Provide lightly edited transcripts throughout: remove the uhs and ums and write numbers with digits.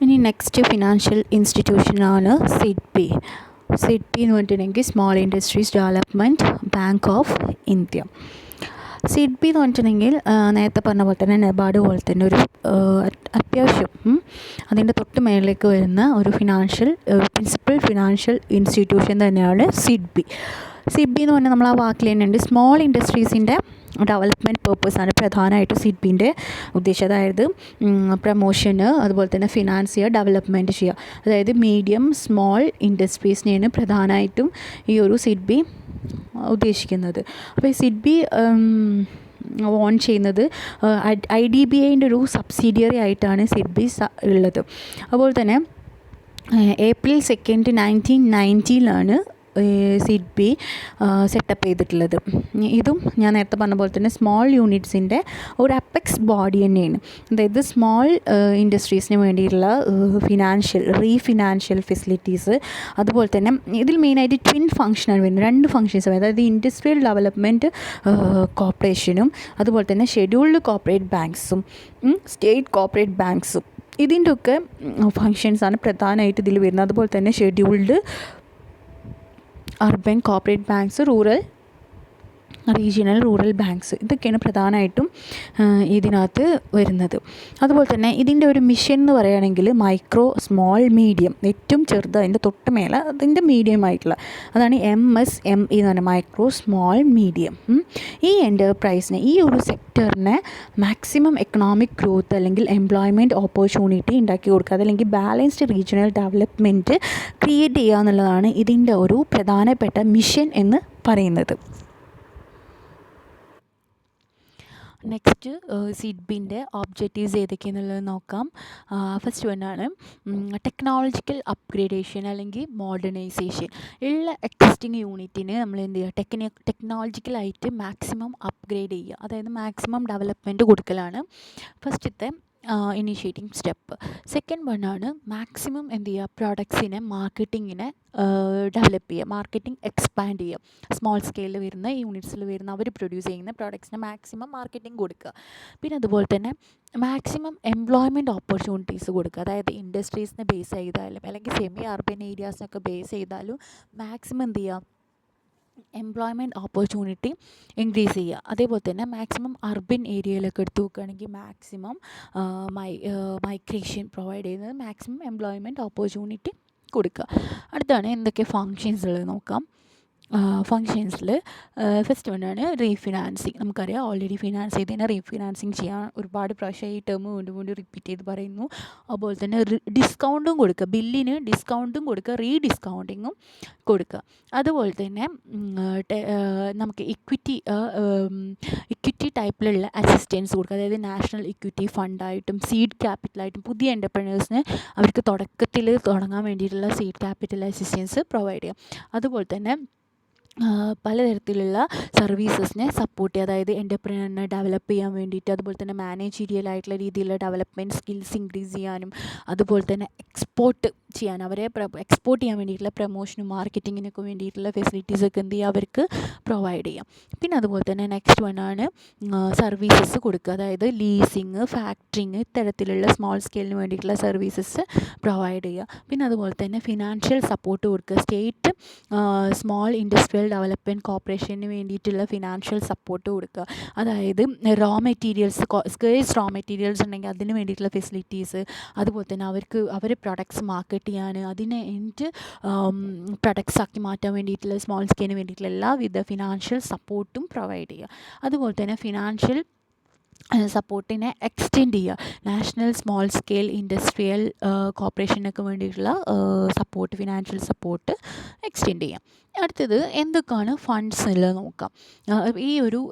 ഇനി next financial ഇൻസ്റ്റിറ്റ്യൂഷനാണ് SIDBI. SIDBI എന്ന് പറഞ്ഞിട്ടുണ്ടെങ്കിൽ small industries development bank of India. SIDBI എന്ന് പറഞ്ഞിട്ടുണ്ടെങ്കിൽ നേരത്തെ പറഞ്ഞ പോലെ തന്നെ നെബാർഡ് പോലെ തന്നെ ഒരു അത്യാവശ്യം അതിൻ്റെ തൊട്ട് മേളിലേക്ക് വരുന്ന ഒരു പ്രിൻസിപ്പൽ ഫിനാൻഷ്യൽ ഇൻസ്റ്റിറ്റ്യൂഷൻ തന്നെയാണ് സിഡ്ബി. സിഡ്ബി എന്ന് പറഞ്ഞാൽ നമ്മൾ ആ വാക്കിൽ തന്നെയുണ്ട് സ്മോൾ ഇൻഡസ്ട്രീസിൻ്റെ ഡെവലപ്മെൻറ്റ് പേർപ്പസാണ് പ്രധാനമായിട്ട് സിഡ്ബിൻ്റെ ഉദ്ദേശം. അതായത് പ്രമോഷന്, അതുപോലെ തന്നെ ഫിനാൻസ് ചെയ്യുക, ഡെവലപ്മെൻറ്റ് ചെയ്യുക. അതായത് മീഡിയം സ്മോൾ ഇൻഡസ്ട്രീസിനെയാണ് പ്രധാനമായിട്ടും ഈ ഒരു സിഡ്ബി ഉദ്ദേശിക്കുന്നത്. അപ്പോൾ ഈ സിഡ്ബി ഓൺ ചെയ്യുന്നത് IDBIൻ്റെ ഒരു സബ്സിഡിയറി ആയിട്ടാണ് സിഡ്ബി ഉള്ളത്. അതുപോലെ തന്നെ April 2, 1990 സിഡ്ബി സെറ്റപ്പ് ചെയ്തിട്ടുള്ളത്. ഇതും ഞാൻ നേരത്തെ പറഞ്ഞ പോലെ തന്നെ സ്മോൾ യൂണിറ്റ്സിൻ്റെ ഒരു അപ്പെക്സ് ബോഡി തന്നെയാണ്. അതായത് സ്മോൾ ഇൻഡസ്ട്രീസിന് വേണ്ടിയിട്ടുള്ള ഫിനാൻഷ്യൽ ഫെസിലിറ്റീസ്, അതുപോലെ തന്നെ ഇതിൽ മെയിനായിട്ട് ട്വിൻ ഫംഗ്ഷനാണ് വരുന്നത്. 2 ഫംഗ്ഷൻസ്, അതായത് ഇൻഡസ്ട്രിയൽ ഡെവലപ്മെൻറ്റ് കോർപ്പറേഷനും അതുപോലെ തന്നെ ഷെഡ്യൂൾഡ് കോർപ്പറേറ്റ് ബാങ്ക്സും സ്റ്റേറ്റ് കോർപ്പറേറ്റ് ബാങ്ക്സും ഇതിൻ്റെ ഒക്കെ ഫങ്ഷൻസാണ് പ്രധാനമായിട്ട് ഇതിൽ വരുന്നത്. അതുപോലെ തന്നെ scheduled urban corporate banks, rural banks, ഇതൊക്കെയാണ് പ്രധാനമായിട്ടും ഇതിനകത്ത് വരുന്നത്. അതുപോലെ തന്നെ ഇതിൻ്റെ ഒരു മിഷൻ എന്ന് പറയുകയാണെങ്കിൽ മൈക്രോ, സ്മോൾ, മീഡിയം, ഏറ്റവും ചെറുത് അതിൻ്റെ തൊട്ട് മേലെ അതിൻ്റെ മീഡിയം ആയിട്ടുള്ള അതാണ് MSME എന്ന് പറഞ്ഞാൽ മൈക്രോ, സ്മോൾ, മീഡിയം. ഈ എൻ്റർപ്രൈസിനെ, ഈ ഒരു സെക്ടറിനെ മാക്സിമം എക്കണോമിക് ഗ്രോത്ത് അല്ലെങ്കിൽ എംപ്ലോയ്മെൻറ്റ് ഓപ്പർച്യൂണിറ്റി ഉണ്ടാക്കി കൊടുക്കുക, അതല്ലെങ്കിൽ ബാലൻസ്ഡ് റീജിയണൽ ഡെവലപ്മെൻറ്റ് ക്രിയേറ്റ് ചെയ്യുക എന്നുള്ളതാണ് ഇതിൻ്റെ ഒരു പ്രധാനപ്പെട്ട മിഷൻ എന്ന് പറയുന്നത്. നെക്സ്റ്റ് സിഡ്ബിൻ്റെ ഒബ്ജക്റ്റീവ്സ് ഏതൊക്കെയാണെന്നുള്ളത് നോക്കാം. ഫസ്റ്റ് വണ്ണാണ് ടെക്നോളജിക്കൽ അപ്ഗ്രേഡേഷൻ അല്ലെങ്കിൽ മോഡേണൈസേഷൻ. ഉള്ള എക്സിസ്റ്റിംഗ് യൂണിറ്റിന് നമ്മൾ എന്ത് ചെയ്യുക, ടെക്നോളജിക്കലായിട്ട് മാക്സിമം അപ്ഗ്രേഡ് ചെയ്യുക, അതായത് മാക്സിമം ഡെവലപ്മെൻറ്റ് കൊടുക്കലാണ് ഫസ്റ്റത്തെ ഇനീഷ്യേറ്റിംഗ് സ്റ്റെപ്പ്. സെക്കൻഡ് വണ്ണാണ് മാക്സിമം എന്ത് ചെയ്യുക, പ്രോഡക്ട്സിനെ മാർക്കറ്റിങ്ങിനെ ഡെവലപ്പ് ചെയ്യുക, മാർക്കറ്റിംഗ് എക്സ്പാൻഡ് ചെയ്യുക. സ്മോൾ സ്കെയിലിൽ വരുന്ന യൂണിറ്റ്സിൽ വരുന്ന അവർ പ്രൊഡ്യൂസ് ചെയ്യുന്ന പ്രോഡക്ട്സിന് മാക്സിമം മാർക്കറ്റിംഗ് കൊടുക്കുക. പിന്നെ അതുപോലെ തന്നെ മാക്സിമം എംപ്ലോയ്മെൻറ്റ് ഓപ്പർച്യൂണിറ്റീസ് കൊടുക്കുക. അതായത് ഇൻഡസ്ട്രീസിനെ ബേസ് ചെയ്താലും അല്ലെങ്കിൽ സെമി അർബൻ ഏരിയാസിനൊക്കെ ബേസ് ചെയ്താലും മാക്സിമം എന്ത് ചെയ്യുക, എംപ്ലോയ്മെൻറ്റ് ഓപ്പർച്യൂണിറ്റി ഇൻക്രീസ് ചെയ്യുക. അതേപോലെ തന്നെ മാക്സിമം അർബൻ ഏരിയയിലൊക്കെ എടുത്ത് നോക്കുകയാണെങ്കിൽ മാക്സിമം മൈഗ്രേഷൻ പ്രൊവൈഡ് ചെയ്യുന്നത്, മാക്സിമം എംപ്ലോയ്മെൻറ്റ് ഓപ്പർച്യൂണിറ്റി കൊടുക്കുക. അടുത്താണ് എന്തൊക്കെ ഫങ്ഷൻസ് ഉള്ളത് നോക്കാം. ഫങ്ഷൻസിൽ ഫസ്റ്റ് വണ്ണാണ് റീഫിനാൻസിങ്. നമുക്കറിയാം ഓൾറെഡി ഫിനാൻസ് ചെയ്തതിനെ റീഫിനാൻസിങ് ചെയ്യാൻ ഒരുപാട് പ്രാവശ്യം ഈ ടേം വീണ്ടും റിപ്പീറ്റ് ചെയ്ത് പറയുന്നു. അതുപോലെ തന്നെ ഡിസ്കൗണ്ടും കൊടുക്കുക, ബില്ലിന് ഡിസ്കൗണ്ടും കൊടുക്കുക, റീഡിസ്കൗണ്ടിങ്ങും കൊടുക്കുക. അതുപോലെ തന്നെ നമുക്ക് ഇക്വിറ്റി ടൈപ്പിലുള്ള അസിസ്റ്റൻസ് കൊടുക്കുക, അതായത് നാഷണൽ ഇക്വിറ്റി ഫണ്ടായിട്ടും സീഡ് ക്യാപിറ്റലായിട്ടും പുതിയ എൻ്റർപ്രനേഴ്സിന് അവർക്ക് തുടക്കത്തിൽ തുടങ്ങാൻ വേണ്ടിയിട്ടുള്ള സീഡ് ക്യാപിറ്റൽ അസിസ്റ്റൻസ് പ്രൊവൈഡ് ചെയ്യുക. അതുപോലെ തന്നെ പലതരത്തിലുള്ള സർവീസസിനെ സപ്പോർട്ട് ചെയ്യുക, അതായത് എൻ്റർപ്രനറിനെ ഡെവലപ്പ് ചെയ്യാൻ വേണ്ടിയിട്ട്, അതുപോലെ തന്നെ മാനേജീരിയൽ ആയിട്ടുള്ള രീതിയിലുള്ള ഡെവലപ്മെൻറ്റ് സ്കിൽസ് ഇൻക്രീസ് ചെയ്യാനും, അതുപോലെ തന്നെ എക്സ്പോർട്ട് ചെയ്യാൻ, അവരെ എക്സ്പോർട്ട് ചെയ്യാൻ വേണ്ടിയിട്ടുള്ള പ്രൊമോഷനും മാർക്കറ്റിങ്ങിനൊക്കെ വേണ്ടിയിട്ടുള്ള ഫെസിലിറ്റീസൊക്കെ എന്ത് ചെയ്യുക, അവർക്ക് പ്രൊവൈഡ് ചെയ്യാം. പിന്നെ അതുപോലെ തന്നെ നെക്സ്റ്റ് വണ്ണാണ് സർവീസസ് കൊടുക്കുക, അതായത് ലീസിങ്, ഫാക്ടറിങ്, ഇത്തരത്തിലുള്ള സ്മോൾ സ്കെയിലിന് വേണ്ടിയിട്ടുള്ള സർവീസസ് പ്രൊവൈഡ് ചെയ്യുക. പിന്നെ അതുപോലെ തന്നെ ഫിനാൻഷ്യൽ സപ്പോർട്ട് കൊടുക്കുക, state small industrial development corporation വേണ്ടിയിട്ടുള്ള ഫിനാൻഷ്യൽ സപ്പോർട്ട് കൊടുക്കുക. അതായത് സ്കേഴ്സ് റോ മെറ്റീരിയൽസ് ഉണ്ടെങ്കിൽ അതിന് വേണ്ടിയിട്ടുള്ള ഫെസിലിറ്റീസ്, അതുപോലെ തന്നെ അവരെ പ്രൊഡക്ട്സ് മാർക്കറ്റ് ചെയ്യാൻ, അതിനെ പ്രൊഡക്ട്സ് ആക്കി മാറ്റാൻ വേണ്ടിയിട്ടുള്ള സ്മോൾ സ്കെയിലിന് വേണ്ടിയിട്ടുള്ള എല്ലാവിധ ഫിനാൻഷ്യൽ സപ്പോർട്ടും പ്രൊവൈഡ് ചെയ്യുക. അതുപോലെ തന്നെ ഫിനാൻഷ്യൽ സപ്പോർട്ടിനെ എക്സ്റ്റെൻഡ് ചെയ്യുക, നാഷണൽ സ്മോൾ സ്കെയിൽ ഇൻഡസ്ട്രിയൽ കോർപ്പറേഷനൊക്കെ വേണ്ടിയിട്ടുള്ള സപ്പോർട്ട്, ഫിനാൻഷ്യൽ സപ്പോർട്ട് എക്സ്റ്റെൻഡ് ചെയ്യാം. അടുത്തത് എന്തൊക്കെയാണ് ഫണ്ട്സ് എന്നുള്ളത് നോക്കാം.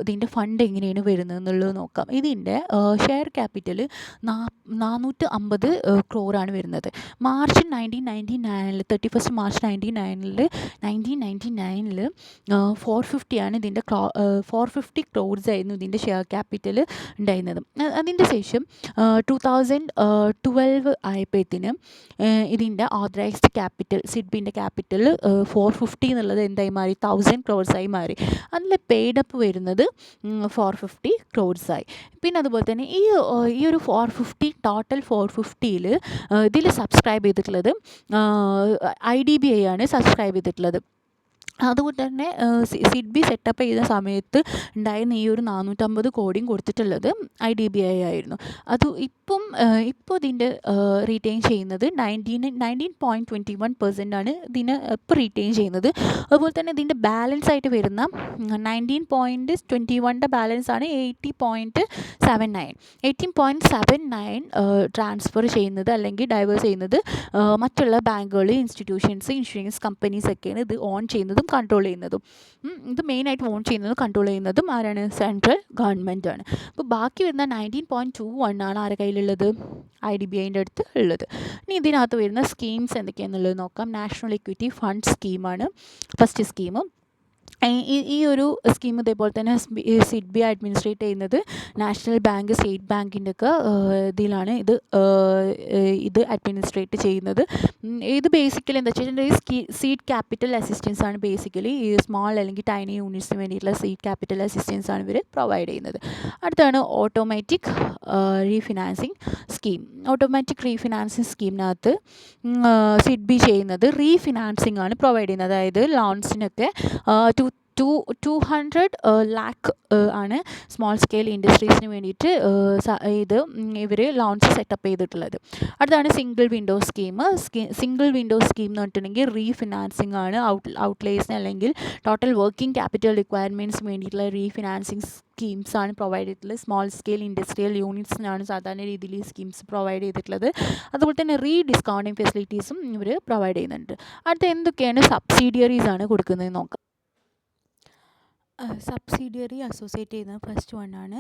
ഇതിൻ്റെ ഫണ്ട് എങ്ങനെയാണ് വരുന്നത് എന്നുള്ളത് നോക്കാം. ഇതിൻ്റെ ഷെയർ ക്യാപിറ്റൽ 450 crore വരുന്നത്. മാർച്ച് 1999 31 മാർച്ച് 1999 450 ഇതിൻ്റെ 450 crores ആയിരുന്നു ഇതിൻ്റെ ഷെയർ ക്യാപിറ്റൽ ഉണ്ടായിരുന്നത്. അതിൻ്റെ ശേഷം 2012 ആയപ്പോഴത്തേനും ഇതിൻ്റെ ഓതറൈസ്ഡ് ക്യാപിറ്റൽ, സിഡ്ബിൻ്റെ ക്യാപിറ്റൽ 450 വേണ്ടിയിട്ടുള്ളത് എന്തായി മാറി 1000 crores ആയി മാറി. അതിൽ പെയ്ഡപ്പ് വരുന്നത് 450 crores ആയി. പിന്നെ അതുപോലെ തന്നെ ഈ ഒരു 450 ടോട്ടൽ 450യിൽ ഇതിൽ സബ്സ്ക്രൈബ് ചെയ്തിട്ടുള്ളത് IDBI ആണ് സബ്സ്ക്രൈബ് ചെയ്തിട്ടുള്ളത്. അതുകൊണ്ട് തന്നെ സിഡ്ബി സെറ്റപ്പ് ചെയ്ത സമയത്ത് ഉണ്ടായിരുന്ന ഈ ഒരു 450 കോടിയും കൊടുത്തിട്ടുള്ളത് IDBI ആയിരുന്നു. അത് ഇപ്പോൾ ഇതിൻ്റെ റീറ്റെയിൻ ചെയ്യുന്നത് 19.21% ആണ് ഇതിന് ഇപ്പോൾ റീറ്റെയിൻ ചെയ്യുന്നത്. അതുപോലെ തന്നെ ഇതിൻ്റെ ബാലൻസ് ആയിട്ട് വരുന്ന 19.21 ബാലൻസ് ആണ് 18.79 ട്രാൻസ്ഫർ ചെയ്യുന്നത് അല്ലെങ്കിൽ ഡൈവേഴ്സ് ചെയ്യുന്നത് മറ്റുള്ള ബാങ്കുകൾ, ഇൻസ്റ്റിറ്റ്യൂഷൻസ്, ഇൻഷുറൻസ് കമ്പനീസ് ഒക്കെയാണ് ഇത് ഓൺ ചെയ്യുന്നതും കൺട്രോൾ ചെയ്യുന്നതും. ഇത് മെയിനായിട്ട് ഓൺ ചെയ്യുന്നതും കൺട്രോൾ ചെയ്യുന്നതും ആരാണ്? സെൻട്രൽ ഗവൺമെൻറ് ആണ്. അപ്പോൾ ബാക്കി വരുന്ന 19.21 ആണ് ആരുടെ കയ്യിലുള്ളത്? IDBIൻ്റെ അടുത്ത് ഉള്ളത്. ഇനി ഇതിനകത്ത് വരുന്ന സ്കീംസ് എന്തൊക്കെയാണെന്നുള്ളത് നോക്കാം. നാഷണൽ ഇക്വിറ്റി ഫണ്ട് സ്കീമാണ് ഫസ്റ്റ് സ്കീം. ഈ ഒരു സ്കീം ഇതേപോലെ തന്നെ സിഡ്ബി അഡ്മിനിസ്ട്രേറ്റ് ചെയ്യുന്നത് നാഷണൽ ബാങ്ക്, സ്റ്റേറ്റ് ബാങ്കിൻ്റെ ഒക്കെ ഇതിലാണ് ഇത് അഡ്മിനിസ്ട്രേറ്റ് ചെയ്യുന്നത്. ഇത് ബേസിക്കലി എന്താ വെച്ചിട്ടുണ്ടെങ്കിൽ സീഡ് ക്യാപിറ്റൽ അസിസ്റ്റൻസ് ആണ്. ബേസിക്കലി ഈ സ്മോൾ അല്ലെങ്കിൽ ടൈനി യൂണിറ്റ്സിന് വേണ്ടിയിട്ടുള്ള സീഡ് ക്യാപിറ്റൽ അസിസ്റ്റൻസ് ആണ് ഇവർ പ്രൊവൈഡ് ചെയ്യുന്നത്. അടുത്താണ് automatic refinancing scheme. Automatic refinancing സ്കീമിനകത്ത് സിഡ്ബി ചെയ്യുന്നത് റീഫിനാൻസിങ് ആണ് പ്രൊവൈഡ് ചെയ്യുന്നത്. അതായത് ലോൺസിനൊക്കെ 200 lakh ആണ് സ്മോൾ സ്കെയിൽ ഇൻഡസ്ട്രീസിന് വേണ്ടിയിട്ട് ഇവർ ലോൺസ് സെറ്റപ്പ് ചെയ്തിട്ടുള്ളത്. അടുത്താണ് single window scheme. Single window scheme എന്ന് പറഞ്ഞിട്ടുണ്ടെങ്കിൽ റീഫിനാൻസിങ് ആണ്. ഔട്ട്ലേസിന് അല്ലെങ്കിൽ ടോട്ടൽ വർക്കിംഗ് ക്യാപിറ്റൽ റിക്വയർമെൻറ്റ്സിന് വേണ്ടിയിട്ടുള്ള റീഫിനാൻസിങ് സ്കീംസ് ആണ് പ്രൊവൈഡ് ചെയ്തിട്ടുള്ളത്. സ്മോൾ സ്കെയിൽ ഇൻഡസ്ട്രിയൽ യൂണിറ്റ്സിനാണ് സാധാരണ രീതിയിൽ ഈ സ്കീംസ് പ്രൊവൈഡ് ചെയ്തിട്ടുള്ളത്. അതുപോലെ തന്നെ ഡിസ്കൗണ്ടിങ് ഫെസിലിറ്റീസും ഇവർ പ്രൊവൈഡ് ചെയ്യുന്നുണ്ട്. അടുത്ത എന്തൊക്കെയാണ് സബ്സിഡിയറീസ് ആണ് കൊടുക്കുന്നത് നോക്കാം. സബ്സിഡിയറി അസോസിയേറ്റ് ചെയ്യുന്ന ഫസ്റ്റ് വൺ ആണ്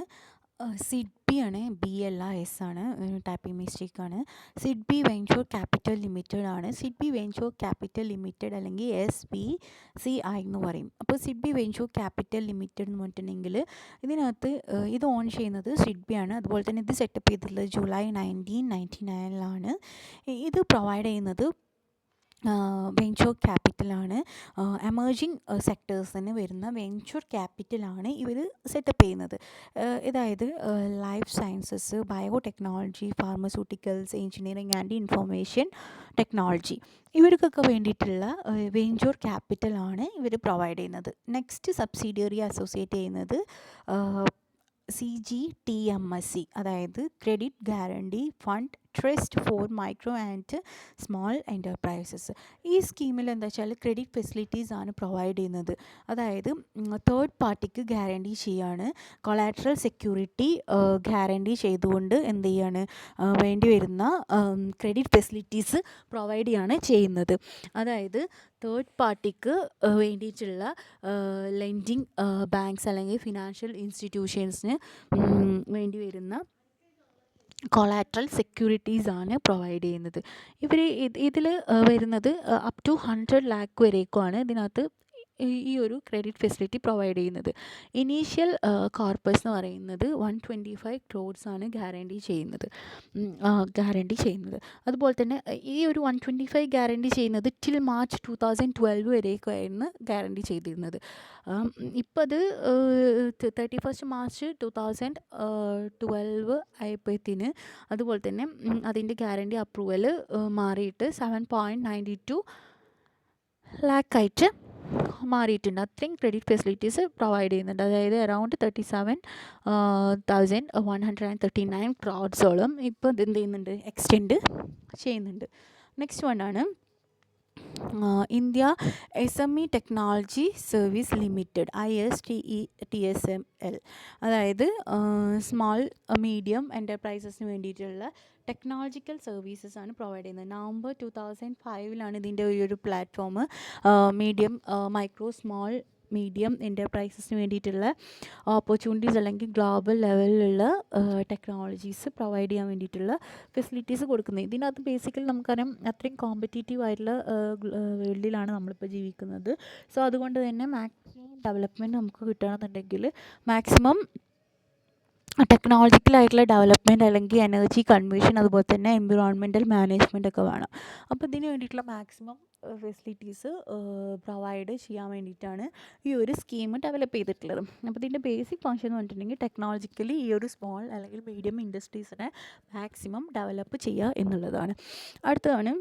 സിഡ്ബി ആണ്. BLS ആണ്, ടൈപ്പിംഗ് മിസ്റ്റേക്ക് ആണ്. സിഡ്ബി വെഞ്ചർ ക്യാപിറ്റൽ ലിമിറ്റഡ് ആണ്. സിഡ്ബി വെഞ്ചർ ക്യാപിറ്റൽ ലിമിറ്റഡ് അല്ലെങ്കിൽ SBCI എന്ന് പറയും. അപ്പോൾ സിഡ്ബി വെഞ്ചർ ക്യാപിറ്റൽ ലിമിറ്റഡ് എന്ന് പറഞ്ഞിട്ടുണ്ടെങ്കിൽ ഇതിനകത്ത് ഇത് ഓൺ ചെയ്യുന്നത് സിഡ്ബി ആണ്. അതുപോലെ തന്നെ ഇത് സെറ്റപ്പ് ചെയ്തിട്ടുള്ളത് ജൂലൈ 1999 ഇത് പ്രൊവൈഡ് ചെയ്യുന്നത് വെഞ്ചർ ക്യാപിറ്റലാണ്. എമേർജിങ് സെക്ടേഴ്സിന് വരുന്ന വെഞ്ചർ ക്യാപിറ്റലാണ് ഇവർ സെറ്റപ്പ് ചെയ്യുന്നത്. അതായത് life sciences, biotechnology, pharmaceuticals, engineering and information technology ഇവർക്കൊക്കെ വേണ്ടിയിട്ടുള്ള വെഞ്ചർ ക്യാപിറ്റലാണ് ഇവർ പ്രൊവൈഡ് ചെയ്യുന്നത്. നെക്സ്റ്റ് സബ്സിഡിയറി അസോസിയേറ്റ് ചെയ്യുന്നത് CGTMSC, അതായത് credit guarantee fund trust four micro and small enterprises. ഈ സ്കീമിൽ എന്താ വെച്ചാൽ ക്രെഡിറ്റ് ഫെസിലിറ്റീസ് ആണ് പ്രൊവൈഡ് ചെയ്യുന്നത്. അതായത് തേർഡ് പാർട്ടിക്ക് ഗ്യാരണ്ടി ചെയ്യാണ്, കൊളാട്രൽ സെക്യൂരിറ്റി ഗ്യാരണ്ടി ചെയ്തുകൊണ്ട് എന്ത് ചെയ്യാണ് വേണ്ടി വരുന്ന ക്രെഡിറ്റ് ഫെസിലിറ്റീസ് പ്രൊവൈഡ് ചെയ്യാണ് ചെയ്യുന്നത്. അതായത് തേർഡ് പാർട്ടിക്ക് വേണ്ടിയിട്ടുള്ള ലെൻഡിങ് ബാങ്ക്സ് അല്ലെങ്കിൽ ഫിനാൻഷ്യൽ ഇൻസ്റ്റിറ്റ്യൂഷൻസിന് വേണ്ടി വരുന്ന കൊളാട്രൽ സെക്യൂരിറ്റീസ് ആണ് പ്രൊവൈഡ് ചെയ്യുന്നത്. ഇതിൽ വരുന്നത് അപ് ടു 100 lakh വരേക്കുമാണ് ഇതിനകത്ത് ഈ ഒരു ക്രെഡിറ്റ് ഫെസിലിറ്റി പ്രൊവൈഡ് ചെയ്യുന്നത്. ഇനീഷ്യൽ കോർപ്പസ് എന്ന് പറയുന്നത് 125 crores ആണ് ഗ്യാരണ്ടി ചെയ്യുന്നത്. അതുപോലെ തന്നെ ഈ ഒരു 125 ഗ്യാരണ്ടി ചെയ്യുന്നത് ടിൽ March 2012 വരേക്കായിരുന്നു ഗ്യാരണ്ടി ചെയ്തിരുന്നത്. ഇപ്പോൾ അത് 31 March 2012 ആയപ്പോഴത്തേന് അതുപോലെ തന്നെ അതിൻ്റെ ഗ്യാരണ്ടി അപ്രൂവൽ മാറിയിട്ട് 7.92 lakh ആയിട്ട് മാറിയിട്ടുണ്ട്. അത്രയും ക്രെഡിറ്റ് ഫെസിലിറ്റീസ് പ്രൊവൈഡ് ചെയ്യുന്നുണ്ട്. അതായത് അറൗണ്ട് 37,139 crores ഇപ്പോൾ ഇത് എന്ത് ചെയ്യുന്നുണ്ട്, എക്സ്റ്റെൻഡ് ചെയ്യുന്നുണ്ട്. നെക്സ്റ്റ് വൺ ആണ് India SME technology service limited, ISTETSML. അതായത് സ്മോൾ മീഡിയം എൻ്റർപ്രൈസസിന് വേണ്ടിയിട്ടുള്ള ടെക്നോളജിക്കൽ സർവീസസ് ആണ് പ്രൊവൈഡ് ചെയ്യുന്നത്. നവംബർ 2005 ഇതിൻ്റെ ഒരു platform medium, micro, small, medium എൻ്റർപ്രൈസസിന് വേണ്ടിയിട്ടുള്ള ഓപ്പർച്യൂണിറ്റീസ് അല്ലെങ്കിൽ ഗ്ലോബൽ ലെവലിലുള്ള ടെക്നോളജീസ് പ്രൊവൈഡ് ചെയ്യാൻ വേണ്ടിയിട്ടുള്ള ഫെസിലിറ്റീസ് കൊടുക്കുന്നത്. ഇതിനകത്ത് ബേസിക്കലി നമുക്കറിയാം അത്രയും കോമ്പറ്റീറ്റീവ് ആയിട്ടുള്ള വേൾഡിലാണ് നമ്മളിപ്പോൾ ജീവിക്കുന്നത്. സോ അതുകൊണ്ട് തന്നെ മാക്സിമം ഡെവലപ്മെൻറ്റ് നമുക്ക് കിട്ടുകയാണെന്നുണ്ടെങ്കിൽ മാക്സിമം ടെക്നോളജിക്കലായിട്ടുള്ള ഡെവലപ്മെൻറ്റ് അല്ലെങ്കിൽ എനർജി കൺവേർഷൻ അതുപോലെ തന്നെ എൻവിറോൺമെൻറ്റൽ മാനേജ്മെൻ്റ് ഒക്കെ വേണം. അപ്പോൾ ഇതിന് വേണ്ടിയിട്ടുള്ള മാക്സിമം ഫെസിലിറ്റീസ് പ്രൊവൈഡ് ചെയ്യാൻ വേണ്ടിയിട്ടാണ് ഈ ഒരു സ്കീം ഡെവലപ്പ് ചെയ്തിട്ടുള്ളത്. അപ്പോൾ ഇതിൻ്റെ ബേസിക് ഫങ്ഷൻ എന്ന് പറഞ്ഞിട്ടുണ്ടെങ്കിൽ ടെക്നോളജിക്കലി ഈ ഒരു സ്മോൾ അല്ലെങ്കിൽ മീഡിയം ഇൻഡസ്ട്രീസിനെ മാക്സിമം ഡെവലപ്പ് ചെയ്യുക എന്നുള്ളതാണ്. അടുത്തതാണ്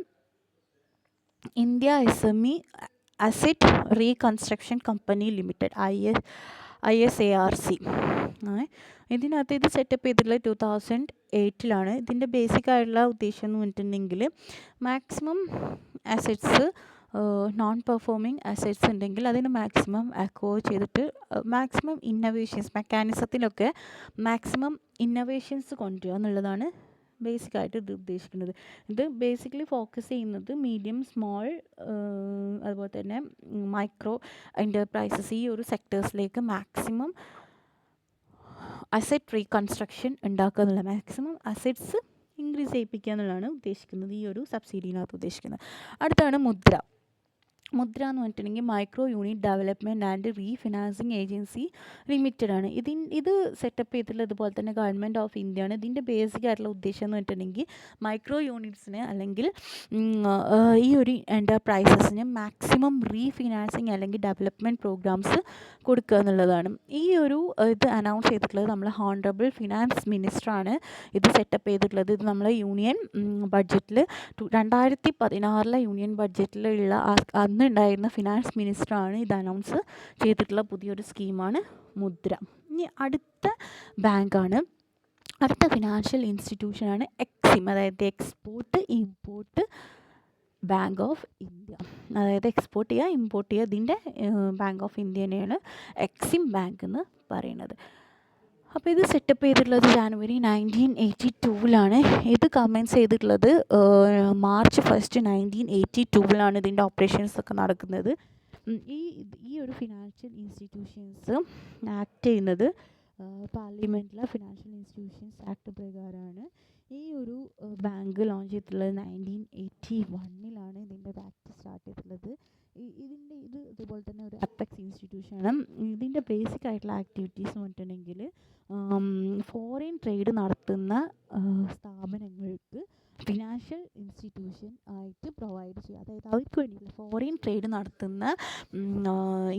India SME asset reconstruction company limited ISARC. ഇതിനകത്ത് ഇത് സെറ്റപ്പ് ചെയ്തിട്ടുള്ളത് 2008 ഇതിൻ്റെ ബേസിക് ആയിട്ടുള്ള ഉദ്ദേശം എന്ന് പറഞ്ഞിട്ടുണ്ടെങ്കിൽ maximum assets non performing assets ഉണ്ടെങ്കിൽ അതിന് മാക്സിമം അക്വയർ ചെയ്തിട്ട് മാക്സിമം ഇന്നോവേഷൻസ് മെക്കാനിസത്തിലൊക്കെ മാക്സിമം ഇന്നോവേഷൻസ് കൊണ്ടുവരിക എന്നുള്ളതാണ് ബേസിക്കായിട്ട് ഇത് ഉദ്ദേശിക്കുന്നത്. ഇത് ബേസിക്കലി ഫോക്കസ് ചെയ്യുന്നത് മീഡിയം സ്മോൾ അതുപോലെ തന്നെ മൈക്രോ എൻ്റർപ്രൈസസ് ഈ ഒരു സെക്ടേഴ്സിലേക്ക് മാക്സിമം അസറ്റ് റീകൺസ്ട്രക്ഷൻ ഉണ്ടാക്കുക എന്നുള്ള മാക്സിമം അസറ്റ്സ് ഇൻക്രീസ് ചെയ്യിപ്പിക്കുക എന്നുള്ളതാണ് ഉദ്ദേശിക്കുന്നത് ഈ ഒരു സബ്സിഡിനകത്ത് ഉദ്ദേശിക്കുന്നത്. അടുത്താണ് മുദ്ര എന്ന് പറഞ്ഞിട്ടുണ്ടെങ്കിൽ micro unit development and refinancing agency limited ആണ്. ഇത് സെറ്റപ്പ് ചെയ്തിട്ടുള്ളത് ഇതുപോലെ തന്നെ ഗവൺമെൻറ് ഓഫ് ഇന്ത്യ ആണ്. ഇതിൻ്റെ ബേസിക് ആയിട്ടുള്ള ഉദ്ദേശം എന്ന് പറഞ്ഞിട്ടുണ്ടെങ്കിൽ മൈക്രോ യൂണിറ്റ്സിന് അല്ലെങ്കിൽ ഈ ഒരു എൻ്റർപ്രൈസസിന് മാക്സിമം റീഫിനാൻസിങ് അല്ലെങ്കിൽ ഡെവലപ്മെൻറ്റ് പ്രോഗ്രാംസ് കൊടുക്കുക എന്നുള്ളതാണ്. ഈ ഒരു ഇത് അനൗൺസ് ചെയ്തിട്ടുള്ളത് നമ്മളെ ഹോണറബിൾ ഫിനാൻസ് മിനിസ്റ്ററാണ് ഇത് സെറ്റപ്പ് ചെയ്തിട്ടുള്ളത്. ഇത് നമ്മളെ യൂണിയൻ ബഡ്ജറ്റിൽ 2016 യൂണിയൻ ബഡ്ജറ്റിലുള്ള ഉണ്ടായിരുന്ന ഫിനാൻസ് മിനിസ്റ്ററാണ് ഇത് അനൗൺസ് ചെയ്തിട്ടുള്ള പുതിയൊരു സ്കീമാണ് മുദ്ര. ഇനി അടുത്ത ബാങ്കാണ്, അടുത്ത ഫിനാൻഷ്യൽ ഇൻസ്റ്റിറ്റ്യൂഷനാണ് എക്സിം, അതായത് export import bank of India. അതായത് എക്സ്പോർട്ട് ചെയ്യുക ഇമ്പോർട്ട് ചെയ്യുക ഇതിൻ്റെ ബാങ്ക് ഓഫ് ഇന്ത്യനെയാണ് എക്സിം ബാങ്ക് എന്ന് പറയുന്നത്. അപ്പോൾ ഇത് സെറ്റപ്പ് ചെയ്തിട്ടുള്ളത് ജാനുവരി 1982 ഇത് കമൻസ് ചെയ്തിട്ടുള്ളത് മാർച്ച് 1, 1982 ഇതിൻ്റെ ഓപ്പറേഷൻസൊക്കെ നടക്കുന്നത്. ഈ ഒരു ഫിനാൻഷ്യൽ ഇൻസ്റ്റിറ്റ്യൂഷൻസ് ആക്ട് ചെയ്യുന്നത് പാർലമെൻറ്റിലെ ഫിനാൻഷ്യൽ ഇൻസ്റ്റിറ്റ്യൂഷൻസ് ആക്ട് പ്രകാരമാണ്. ഈ ഒരു ബാങ്ക് ലോഞ്ച് ചെയ്തിട്ടുള്ളത് 1981 ഇതിൻ്റെ ആക്ട് സ്റ്റാർട്ട് ചെയ്തിട്ടുള്ളത്. ഇതുപോലെ തന്നെ ഒരു അപ്പെക്സ് ഇൻസ്റ്റിറ്റ്യൂഷനാണ്. ഇതിൻ്റെ ബേസിക് ആയിട്ടുള്ള ആക്ടിവിറ്റീസ് എന്ന് പറഞ്ഞിട്ടുണ്ടെങ്കിൽ ഫോറിൻ ട്രേഡ് നടത്തുന്ന സ്ഥാപനങ്ങൾക്ക് ഫിനാൻഷ്യൽ ഇൻസ്റ്റിറ്റ്യൂഷൻ ആയിട്ട് പ്രൊവൈഡ് ചെയ്യുക. അതായത് അവർക്ക് വേണ്ടിയിട്ടുള്ള ഫോറിൻ ട്രേഡ് നടത്തുന്ന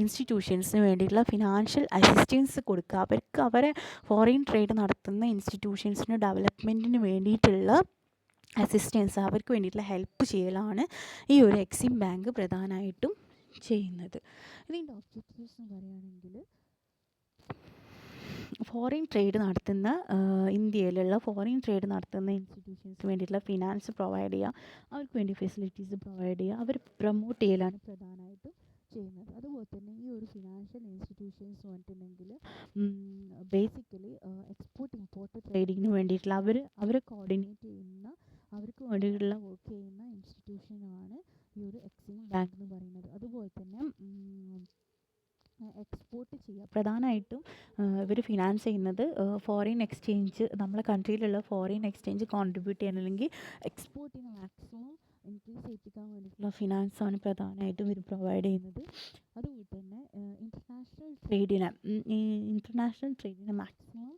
ഇൻസ്റ്റിറ്റ്യൂഷൻസിന് വേണ്ടിയിട്ടുള്ള ഫിനാൻഷ്യൽ അസിസ്റ്റൻസ് കൊടുക്കുക. അവരെ ഫോറിൻ ട്രേഡ് നടത്തുന്ന ഇൻസ്റ്റിറ്റ്യൂഷൻസിന് ഡെവലപ്മെൻറ്റിന് വേണ്ടിയിട്ടുള്ള അസിസ്റ്റൻസ് അവർക്ക് വേണ്ടിയിട്ടുള്ള ഹെൽപ്പ് ചെയ്യലാണ് ഈ ഒരു എക്സിം ബാങ്ക് പ്രധാനമായിട്ടും ചെയ്യുന്നത്. ഇതിൻ്റെ ഒബ്ജക്റ്റീവ്സ് എന്ന് പറയുകയാണെങ്കിൽ ഫോറിൻ ട്രേഡ് നടത്തുന്ന ഇന്ത്യയിലുള്ള ഫോറിൻ ട്രേഡ് നടത്തുന്ന ഇൻസ്റ്റിറ്റ്യൂഷൻസിന് വേണ്ടിയിട്ടുള്ള ഫിനാൻസ് പ്രൊവൈഡ് ചെയ്യുക, അവർക്ക് വേണ്ടി ഫെസിലിറ്റീസ് പ്രൊവൈഡ് ചെയ്യുക, അവർ പ്രൊമോട്ട് ചെയ്യലാണ് പ്രധാനമായിട്ടും ചെയ്യുന്നത്. അതുപോലെ തന്നെ ഈ ഒരു ഫിനാൻഷ്യൽ ഇൻസ്റ്റിറ്റ്യൂഷൻസ് പറഞ്ഞിട്ടുണ്ടെങ്കിൽ ബേസിക്കലി എക്സ്പോർട്ട് ഇമ്പോർട്ട് ട്രേഡിങ്ങിന് വേണ്ടിയിട്ടുള്ള അവരെ കോർഡിനേറ്റ് ചെയ്യുന്ന അവർക്ക് വേണ്ടിയിട്ടുള്ള വർക്ക് ചെയ്യുന്ന ഇൻസ്റ്റിറ്റ്യൂഷനാണ് ഈ ഒരു എക്സിം ബാങ്ക് എന്ന് പറയുന്നത്. അതുപോലെ തന്നെ എക്സ്പോർട്ട് ചെയ്യുക പ്രധാനമായിട്ടും ഇവർ ഫിനാൻസ് ചെയ്യുന്നത് ഫോറിൻ എക്സ്ചേഞ്ച് നമ്മളെ കൺട്രിയിലുള്ള ഫോറിൻ എക്സ്ചേഞ്ച് കോൺട്രിബ്യൂട്ട് ചെയ്യാൻ അല്ലെങ്കിൽ എക്സ്പോർട്ടിന് മാക്സിമം ഇൻക്രീസ് ചെയ്യിപ്പിക്കാൻ വേണ്ടിയിട്ടുള്ള ഫിനാൻസാണ് പ്രധാനമായിട്ടും ഇവർ പ്രൊവൈഡ് ചെയ്യുന്നത്. അതുപോലെ തന്നെ ഇൻ്റർനാഷണൽ ട്രേഡിനെ മാക്സിമം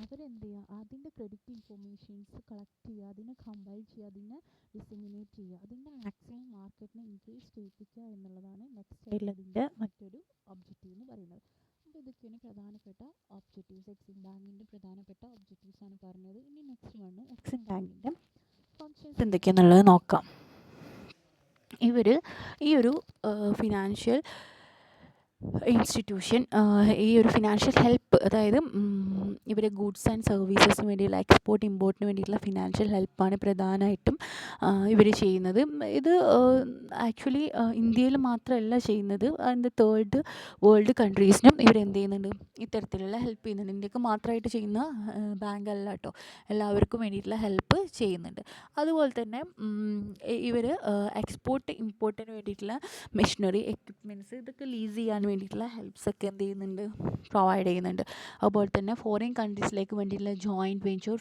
അവരെന്ത് ചെയ്യുക, അതിൻ്റെ ക്രെഡിറ്റ് ഇൻഫർമേഷൻസ് കളക്ട് ചെയ്യുക, അതിനെ കമ്പൈൽ ചെയ്യുക, അതിനെ ഡിസമിനേറ്റ് ചെയ്യുക, അതിൻ്റെ മാക്സിമം മാർക്കറ്റിനെ ഇൻക്രീസ് ചെയ്യിപ്പിക്കുക എന്നുള്ളതാണ് നെക്സ്റ്റ് ആയിട്ടുള്ളതിൻ്റെ മറ്റൊരു ഒബ്ജക്റ്റീവ് എന്ന് പറയുന്നത്. അപ്പോൾ ഇതൊക്കെയാണ് പ്രധാനപ്പെട്ട ഒബ്ജക്റ്റീവ്സ്, എക്സിം ബാങ്കിൻ്റെ പ്രധാനപ്പെട്ട ഒബ്ജക്റ്റീവ്സാണ് പറഞ്ഞത്. ഇനി നെക്സ്റ്റ് വണ് എക്സിം ബാങ്കിൻ്റെ ഫങ്ഷൻസ് എന്തൊക്കെയാണെന്നുള്ളത് നോക്കാം. ഈ ഒരു ഫിനാൻഷ്യൽ ഇൻസ്റ്റിറ്റ്യൂഷൻ ഈ ഒരു ഫിനാൻഷ്യൽ ഹെൽപ്പ്, അതായത് ഇവരെ ഗുഡ്സ് ആൻഡ് സർവീസസിന് വേണ്ടിയുള്ള എക്സ്പോർട്ട് ഇമ്പോർട്ടിന് വേണ്ടിയിട്ടുള്ള ഫിനാൻഷ്യൽ ഹെൽപ്പാണ് പ്രധാനമായിട്ടും ഇവർ ചെയ്യുന്നത്. ഇത് ആക്ച്വലി ഇന്ത്യയിൽ മാത്രമല്ല ചെയ്യുന്നത്, അതിൻ്റെ തേർഡ് വേൾഡ് കൺട്രീസിനും ഇവരെന്ത് ചെയ്യുന്നുണ്ട്, ഇത്തരത്തിലുള്ള ഹെൽപ്പ് ചെയ്യുന്നുണ്ട്. ഇന്ത്യക്ക് മാത്രമായിട്ട് ചെയ്യുന്ന ബാങ്ക് അല്ല കേട്ടോ, എല്ലാവർക്കും വേണ്ടിയിട്ടുള്ള ഹെൽപ്പ് ചെയ്യുന്നുണ്ട്. അതുപോലെ തന്നെ ഇവർ എക്സ്പോർട്ട് ഇമ്പോർട്ടിന് വേണ്ടിയിട്ടുള്ള മെഷീനറി എക്വിപ്മെൻറ്റ്സ് ഇതൊക്കെ ലീസ് ചെയ്യാൻ വേണ്ടിയിട്ടുള്ള ഹെൽപ്സ് ഒക്കെ എന്ത് ചെയ്യുന്നുണ്ട്, പ്രൊവൈഡ് ചെയ്യുന്നുണ്ട്. അതുപോലെ തന്നെ ഫോറിൻ കൺട്രീസിലേക്ക് വേണ്ടിയിട്ടുള്ള ജോയിൻറ്റ് വെഞ്ചർ